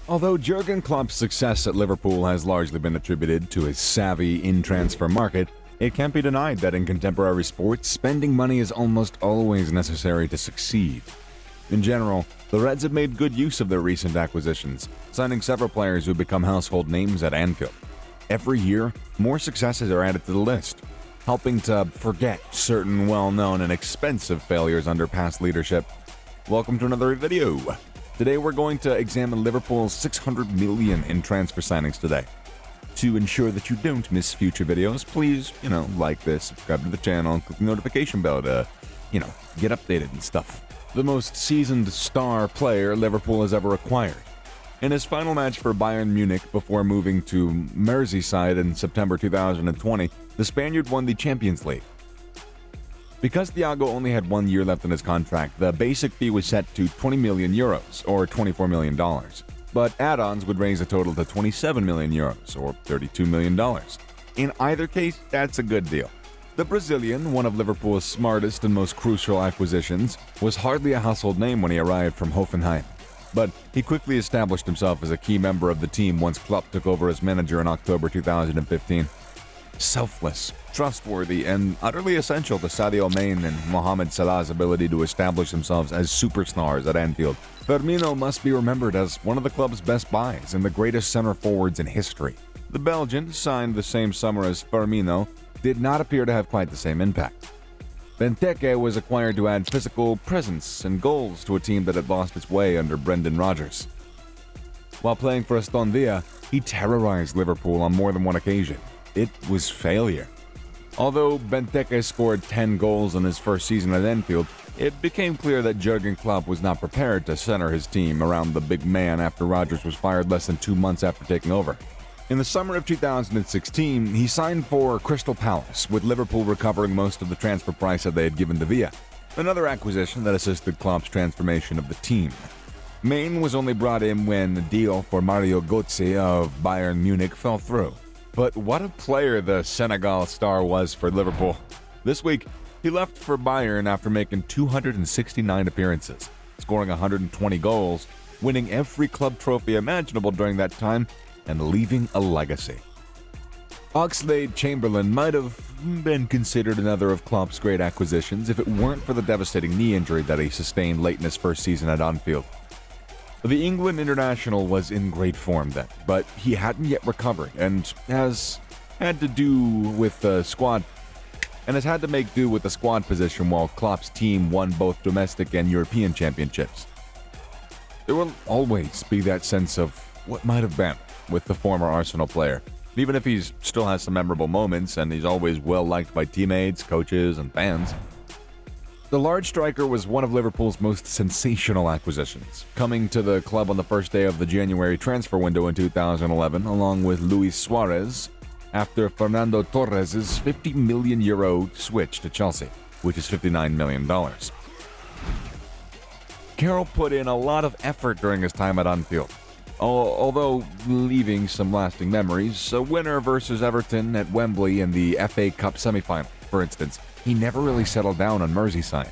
Although Jurgen Klopp's success at Liverpool has largely been attributed to his savvy in-transfer market, it can't be denied that in contemporary sports, spending money is almost always necessary to succeed. In general, the Reds have made good use of their recent acquisitions, signing several players who become household names at Anfield. Every year, more successes are added to the list, helping to forget certain well-known and expensive failures under past leadership. Welcome to another video. Today we're going to examine Liverpool's $600 million in transfer signings today. To ensure that you don't miss future videos, please, like this, subscribe to the channel, and click the notification bell to, get updated and stuff. The most seasoned star player Liverpool has ever acquired. In his final match for Bayern Munich before moving to Merseyside in September 2020, the Spaniard won the Champions League. Because Thiago only had 1 year left in his contract, the basic fee was set to €20 million, or $24 million. But add-ons would raise a total to €27 million, or $32 million. In either case, that's a good deal. The Brazilian, one of Liverpool's smartest and most crucial acquisitions, was hardly a household name when he arrived from Hoffenheim. But he quickly established himself as a key member of the team once Klopp took over as manager in October 2015. Selfless, trustworthy, and utterly essential to Sadio Mane and Mohamed Salah's ability to establish themselves as superstars at Anfield, Firmino must be remembered as one of the club's best buys and the greatest center forwards in history. The Belgian, signed the same summer as Firmino, did not appear to have quite the same impact. Benteke was acquired to add physical presence and goals to a team that had lost its way under Brendan Rodgers. While playing for Aston Villa, he terrorized Liverpool on more than one occasion. It was failure. Although Benteke scored 10 goals in his first season at Anfield, it became clear that Jurgen Klopp was not prepared to center his team around the big man after Rodgers was fired less than 2 months after taking over. In the summer of 2016, he signed for Crystal Palace, with Liverpool recovering most of the transfer price that they had given to Villa, another acquisition that assisted Klopp's transformation of the team. Mane was only brought in when the deal for Mario Götze of Bayern Munich fell through. But what a player the Senegal star was for Liverpool. This week, he left for Bayern after making 269 appearances, scoring 120 goals, winning every club trophy imaginable during that time, and leaving a legacy. Oxlade-Chamberlain might have been considered another of Klopp's great acquisitions if it weren't for the devastating knee injury that he sustained late in his first season at Anfield. The England international was in great form then, but he hadn't yet recovered and has had to make do with the squad position while Klopp's team won both domestic and European championships. There will always be that sense of what might have been with the former Arsenal player, even if he still has some memorable moments and he's always well liked by teammates, coaches, and fans. The large striker was one of Liverpool's most sensational acquisitions, coming to the club on the first day of the January transfer window in 2011, along with Luis Suarez, after Fernando Torres' €50 million switch to Chelsea, which is $59 million. Carroll put in a lot of effort during his time at Anfield, although leaving some lasting memories. A winner versus Everton at Wembley in the FA Cup semi-final, for instance. He never really settled down on Merseyside.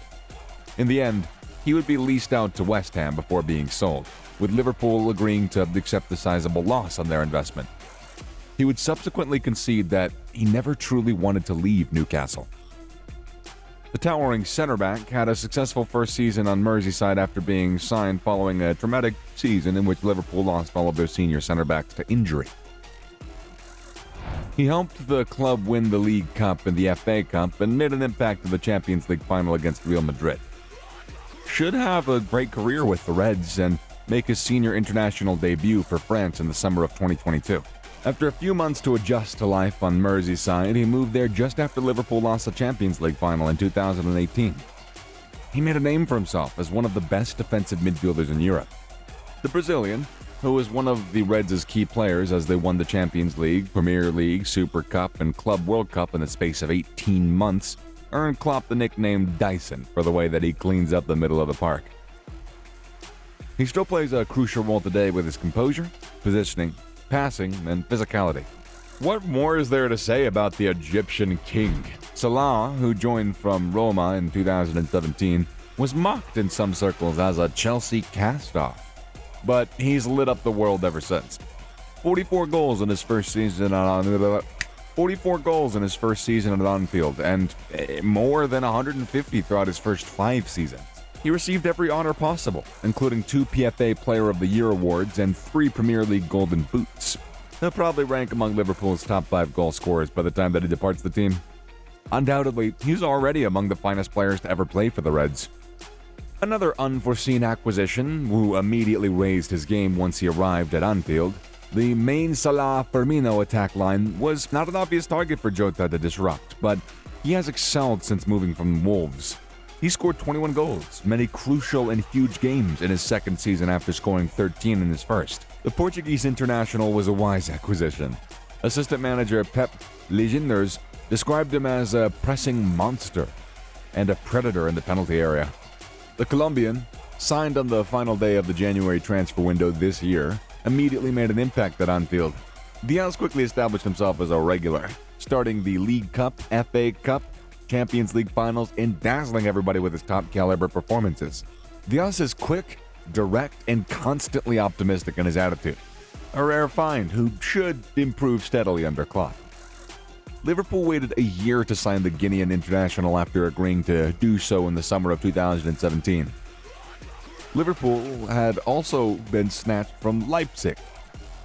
In the end, he would be leased out to West Ham before being sold, with Liverpool agreeing to accept a sizable loss on their investment. He would subsequently concede that he never truly wanted to leave Newcastle. The towering centre-back had a successful first season on Merseyside after being signed following a traumatic season in which Liverpool lost all of their senior centre-backs to injury. He helped the club win the League Cup and the FA Cup and made an impact in the Champions League final against Real Madrid. Should have a great career with the Reds and make his senior international debut for France in the summer of 2022. After a few months to adjust to life on Merseyside, he moved there just after Liverpool lost the Champions League final in 2018. He made a name for himself as one of the best defensive midfielders in Europe. The Brazilian, who was one of the Reds' key players as they won the Champions League, Premier League, Super Cup, and Club World Cup in the space of 18 months, earned Klopp the nickname Dyson for the way that he cleans up the middle of the park. He still plays a crucial role today with his composure, positioning, passing, and physicality. What more is there to say about the Egyptian king? Salah, who joined from Roma in 2017, was mocked in some circles as a Chelsea cast-off. but he's lit up the world ever since. 44 goals in his first season at 44 goals in his first season at Anfield, and more than 150 throughout his first 5 seasons. He received every honor possible, including 2 PFA Player of the Year awards and 3 Premier League Golden Boots. He'll probably rank among Liverpool's top 5 goal scorers by the time that he departs the team. Undoubtedly, he's already among the finest players to ever play for the Reds. Another unforeseen acquisition, who immediately raised his game once he arrived at Anfield, the main Salah-Firmino attack line was not an obvious target for Jota to disrupt, but he has excelled since moving from Wolves. He scored 21 goals, many crucial and huge games in his second season after scoring 13 in his first. The Portuguese international was a wise acquisition. Assistant manager Pep Lijnders described him as a pressing monster and a predator in the penalty area. The Colombian, signed on the final day of the January transfer window this year, immediately made an impact at Anfield. Diaz quickly established himself as a regular, starting the League Cup, FA Cup, Champions League finals, and dazzling everybody with his top-caliber performances. Diaz is quick, direct, and constantly optimistic in his attitude. A rare find who should improve steadily under Klopp. Liverpool waited a year to sign the Guinean international after agreeing to do so in the summer of 2017. Liverpool had also been snatched from Leipzig.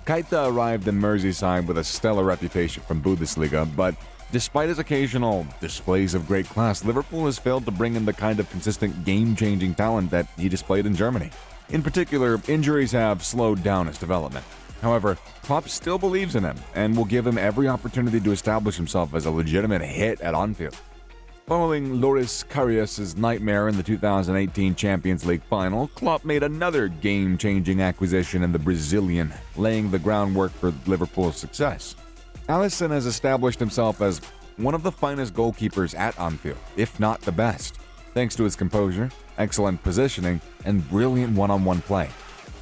Keita arrived in Merseyside with a stellar reputation from Bundesliga, but despite his occasional displays of great class, Liverpool has failed to bring in the kind of consistent game-changing talent that he displayed in Germany. In particular, injuries have slowed down his development. However, Klopp still believes in him and will give him every opportunity to establish himself as a legitimate hit at Anfield. Following Loris Karius' nightmare in the 2018 Champions League final, Klopp made another game-changing acquisition in the Brazilian, laying the groundwork for Liverpool's success. Alisson has established himself as one of the finest goalkeepers at Anfield, if not the best, thanks to his composure, excellent positioning, and brilliant one-on-one play.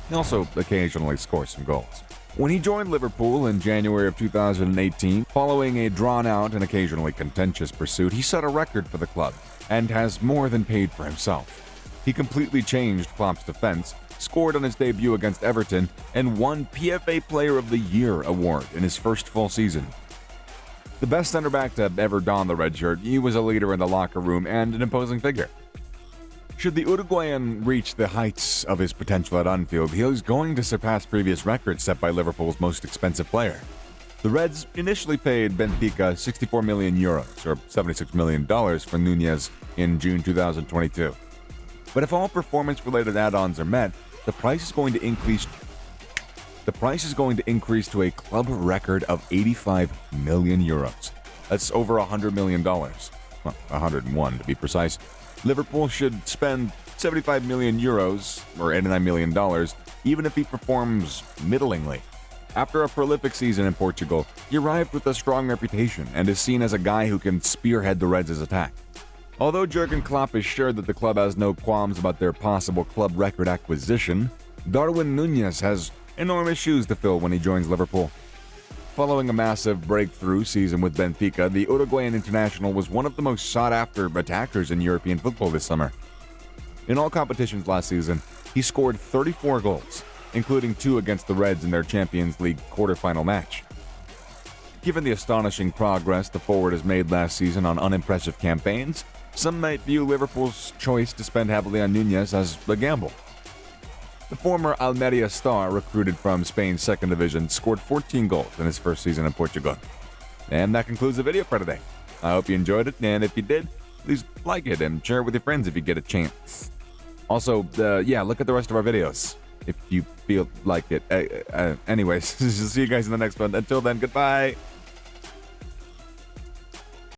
He also occasionally scores some goals. When he joined Liverpool in January of 2018, following a drawn-out and occasionally contentious pursuit, he set a record for the club and has more than paid for himself. He completely changed Klopp's defense, scored on his debut against Everton, and won PFA Player of the Year award in his first full season. The best center-back to ever don the red shirt, he was a leader in the locker room and an imposing figure. Should the Uruguayan reach the heights of his potential at Anfield, he is going to surpass previous records set by Liverpool's most expensive player. The Reds initially paid Benfica 64 million euros, or $76 million, for Nunez in June 2022. But if all performance-related add-ons are met, the price is going to increase to a club record of 85 million euros. That's over $100 million. Well, 101 to be precise. Liverpool should spend 75 million euros, or $89 million, even if he performs middlingly. After a prolific season in Portugal, he arrived with a strong reputation and is seen as a guy who can spearhead the Reds' attack. Although Jurgen Klopp is sure that the club has no qualms about their possible club record acquisition, Darwin Núñez has enormous shoes to fill when he joins Liverpool. Following a massive breakthrough season with Benfica, the Uruguayan international was one of the most sought-after attackers in European football this summer. In all competitions last season, he scored 34 goals, including 2 against the Reds in their Champions League quarterfinal match. Given the astonishing progress the forward has made last season on unimpressive campaigns, some might view Liverpool's choice to spend heavily on Núñez as a gamble. The former Almeria star, recruited from Spain's second division, scored 14 goals in his first season in Portugal. And that concludes the video for today. I hope you enjoyed it, and if you did, please like it and share it with your friends if you get a chance. Also, look at the rest of our videos if you feel like it. Anyways, see you guys in the next one. Until then, goodbye!